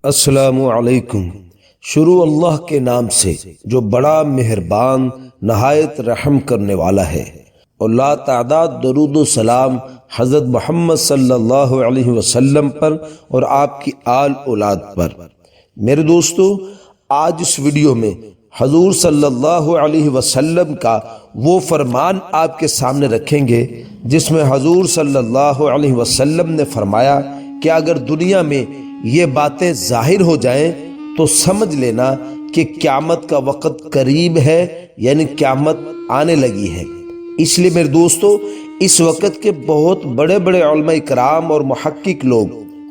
السلام علیکم۔ شروع اللہ کے نام سے جو بڑا مہربان نہایت رحم کرنے والا ہے، اور لا تعداد درود و سلام حضرت محمد صلی اللہ علیہ وسلم پر اور آپ کی آل اولاد پر۔ میرے دوستو، آج اس ویڈیو میں حضور صلی اللہ علیہ وسلم کا وہ فرمان آپ کے سامنے رکھیں گے جس میں حضور صلی اللہ علیہ وسلم نے فرمایا کہ اگر دنیا میں یہ باتیں ظاہر ہو جائیں تو سمجھ لینا کہ قیامت کا وقت قریب ہے، یعنی قیامت آنے لگی ہے۔ اس لیے میرے دوستو، اس وقت کے بہت بڑے بڑے علماء کرام اور محقق لوگ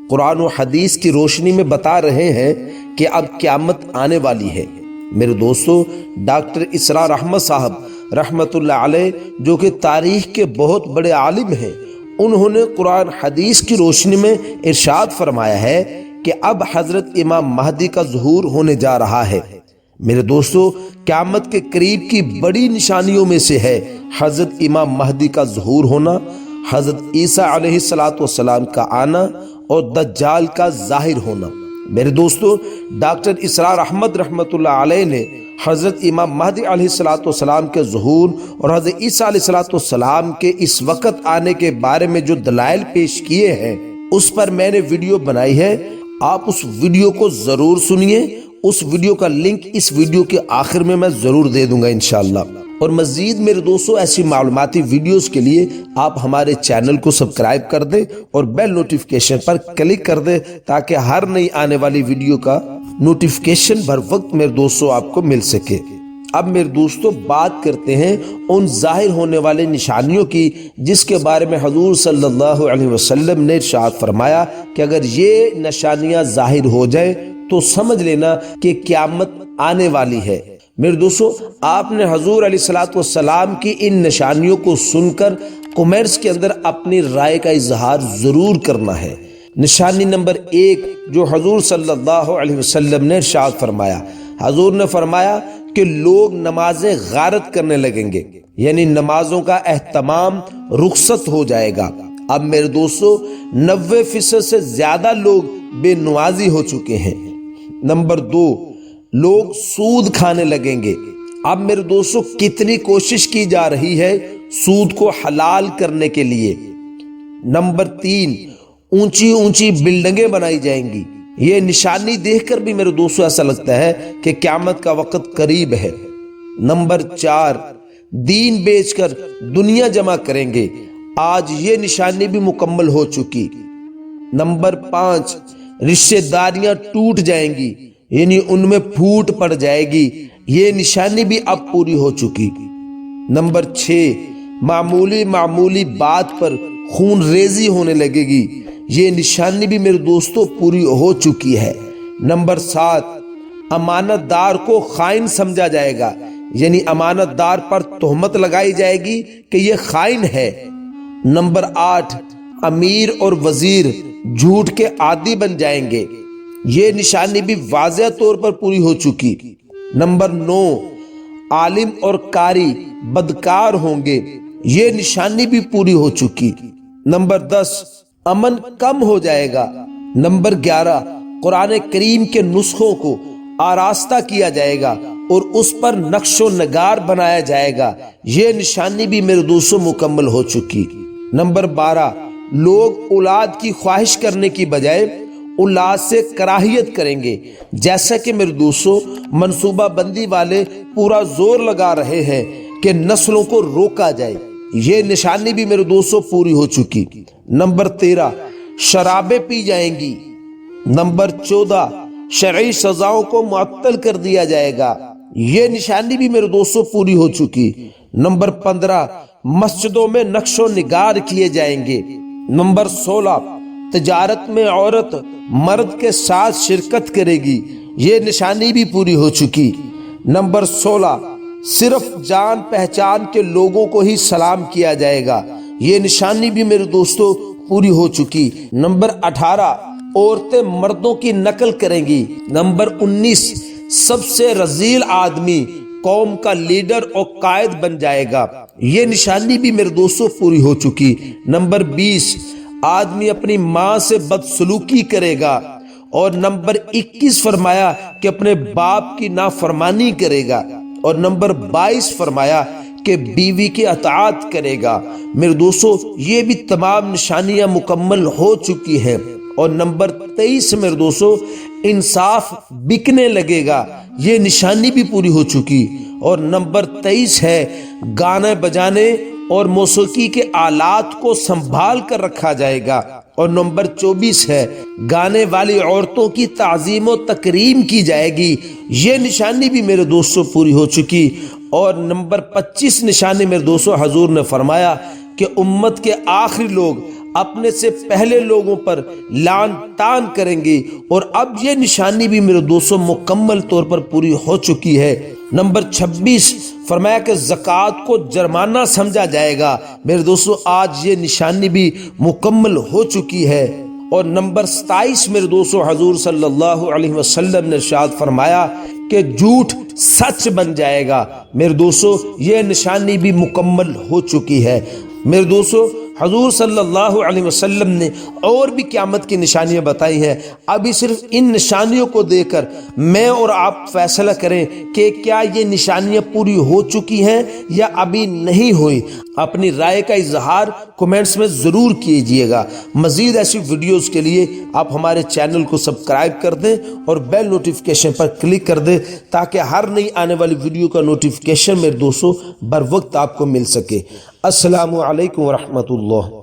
قرآن و حدیث کی روشنی میں بتا رہے ہیں کہ اب قیامت آنے والی ہے۔ میرے دوستو، ڈاکٹر اسرار احمد صاحب رحمت اللہ علیہ، جو کہ تاریخ کے بہت بڑے عالم ہیں، انہوں نے قرآن حدیث کی روشنی میں ارشاد فرمایا ہے کہ اب حضرت امام مہدی کا ظہور ہونے جا رہا ہے۔ میرے دوستو، قیامت کے قریب کی بڑی نشانیوں میں سے ہے حضرت امام مہدی کا ظہور ہونا، حضرت عیسیٰ علیہ السلام کا آنا اور دجال کا ظاہر ہونا۔ میرے دوستو، ڈاکٹر اسرار احمد رحمت اللہ علیہ نے حضرت امام مہدی علیہ السلام کے ظہور اور حضرت عیسیٰ علیہ السلام کے اس وقت آنے کے بارے میں جو دلائل پیش کیے ہیں، اس پر میں نے ویڈیو بنائی ہے۔ آپ اس ویڈیو کو ضرور سنیے۔ اس ویڈیو کا لنک اس ویڈیو کے آخر میں ضرور دے دوں گا انشاءاللہ۔ اور مزید میرے دوستو، ایسی معلوماتی ویڈیوز کے لیے آپ ہمارے چینل کو سبسکرائب کر دیں اور بیل نوٹیفیکیشن پر کلک کر دیں تاکہ ہر نئی آنے والی ویڈیو کا نوٹیفیکیشن بر وقت میرے دوستو آپ کو مل سکے۔ اب میرے دوستو، بات کرتے ہیں ان ظاہر ہونے والے نشانیوں کی جس کے بارے میں حضور صلی اللہ علیہ وسلم نے ارشاد فرمایا کہ اگر یہ نشانیاں ظاہر ہو جائیں تو سمجھ لینا کہ قیامت آنے والی ہے۔ میرے دوستو، آپ نے حضور علیہ السلام کی ان نشانیوں کو سن کر کمنٹس کے اندر اپنی رائے کا اظہار ضرور کرنا ہے۔ نشانی نمبر 1 جو حضور صلی اللہ علیہ وسلم نے ارشاد فرمایا، حضور نے فرمایا کہ لوگ نمازیں غارت کرنے لگیں گے، یعنی نمازوں کا اہتمام رخصت ہو جائے گا۔ اب میرے دوستو، 90% سے زیادہ لوگ بے نمازی ہو چکے ہیں۔ نمبر 2، لوگ سود کھانے لگیں گے۔ اب میرے دوستو، کتنی کوشش کی جا رہی ہے سود کو حلال کرنے کے لیے۔ نمبر 3، اونچی اونچی بلڈنگیں بنائی جائیں گی۔ یہ نشانی دیکھ کر بھی میرے دوستو ایسا لگتا ہے کہ قیامت کا وقت قریب ہے۔ نمبر 4، دین بیچ کر دنیا جمع کریں گے۔ آج یہ نشانی بھی مکمل ہو چکی۔ نمبر 5، رشتہ داریاں ٹوٹ جائیں گی، یعنی ان میں پھوٹ پڑ جائے گی۔ یہ نشانی بھی اب پوری ہو چکی۔ نمبر 6، معمولی بات پر خون ریزی ہونے لگے گی۔ یہ نشانی بھی میرے دوستو پوری ہو چکی ہے۔ نمبر 7، امانت دار کو خائن سمجھا جائے گا، یعنی امانت دار پر تہمت لگائی جائے گی کہ یہ خائن ہے۔ نمبر 8، امیر اور وزیر جھوٹ کے عادی بن جائیں گے۔ یہ نشانی بھی واضح طور پر پوری ہو چکی۔ نمبر 9، عالم اور قاری بدکار ہوں گے۔ یہ نشانی بھی پوری ہو چکی۔ نمبر 10، امن کم ہو جائے گا۔ نمبر 11، قرآن کریم کے نسخوں کو آراستہ کیا جائے گا اور اس پر نقش و نگار بنایا جائے گا۔ یہ نشانی بھی میرے دوستوں مکمل ہو چکی۔ نمبر 12، لوگ اولاد کی خواہش کرنے کی بجائے اولاد سے کراہیت کریں گے، جیسا کہ میرے دوستوں منصوبہ بندی والے پورا زور لگا رہے ہیں کہ نسلوں کو روکا جائے۔ یہ نشانی بھی میرے دوستوں پوری ہو چکی۔ نمبر 13، شرابیں پی جائیں گی۔ نمبر 14، شرعی سزاؤں کو معطل کر دیا جائے گا۔ یہ نشانی بھی میرے دوستوں پوری ہو چکی۔ نمبر 15، مسجدوں میں نقش و نگار کیے جائیں گے۔ نمبر 16، تجارت میں عورت مرد کے ساتھ شرکت کرے گی۔ یہ نشانی بھی پوری ہو چکی۔ نمبر 16، صرف جان پہچان کے لوگوں کو ہی سلام کیا جائے گا۔ یہ نشانی بھی میرے دوستو پوری ہو چکی۔ نمبر 18، عورتیں مردوں کی نقل کریں گی۔ نمبر 19، سب سے رذیل آدمی قوم کا لیڈر اور قائد بن جائے گا۔ یہ نشانی بھی میرے دوستو پوری ہو چکی۔ نمبر 20، آدمی اپنی ماں سے بدسلوکی کرے گا اور نمبر 21 فرمایا کہ اپنے باپ کی نافرمانی کرے گا، اور نمبر 22 فرمایا کہ بیوی کی اطاعت کرے گا۔ میرے دوستو یہ بھی تمام نشانیاں مکمل ہو چکی ہیں۔ اور نمبر 23 میرے دوستو انصاف بکنے لگے گا، یہ نشانی بھی پوری ہو چکی۔ اور نمبر 23 ہے گانے بجانے اور موسیقی کے آلات کو سنبھال کر رکھا جائے گا۔ اور نمبر 24 ہے گانے والی عورتوں کی تعظیم و تکریم کی جائے گی، یہ نشانی بھی میرے دوستوں پوری ہو چکی۔ اور نمبر 25 نشانی میرے دوستوں حضور نے فرمایا کہ امت کے آخری لوگ اپنے سے پہلے لوگوں پر لعن طعن کریں گے، اور اب یہ نشانی بھی میرے دوستوں مکمل طور پر پوری ہو چکی ہے۔ نمبر 26 فرمایا کہ زکوٰۃ کو جرمانہ سمجھا جائے گا۔ میرے دوستو آج یہ نشانی بھی مکمل ہو چکی ہے۔ اور نمبر 27 میرے دوستو حضور صلی اللہ علیہ وسلم نے ارشاد فرمایا کہ جھوٹ سچ بن جائے گا۔ میرے دوستو یہ نشانی بھی مکمل ہو چکی ہے۔ میرے دوستو حضور صلی اللہ علیہ وسلم نے اور بھی قیامت کی نشانیاں بتائی ہیں، ابھی صرف ان نشانیوں کو دیکھ کر میں اور آپ فیصلہ کریں کہ کیا یہ نشانیاں پوری ہو چکی ہیں یا ابھی نہیں ہوئی۔ اپنی رائے کا اظہار کومنٹس میں ضرور کیجئے گا۔ مزید ایسی ویڈیوز کے لیے آپ ہمارے چینل کو سبسکرائب کر دیں اور بیل نوٹیفیکیشن پر کلک کر دیں تاکہ ہر نئی آنے والی ویڈیو کا نوٹیفیکیشن میرے دوستوں بر وقت آپ کو مل سکے۔ السلام علیکم ورحمۃ اللہ۔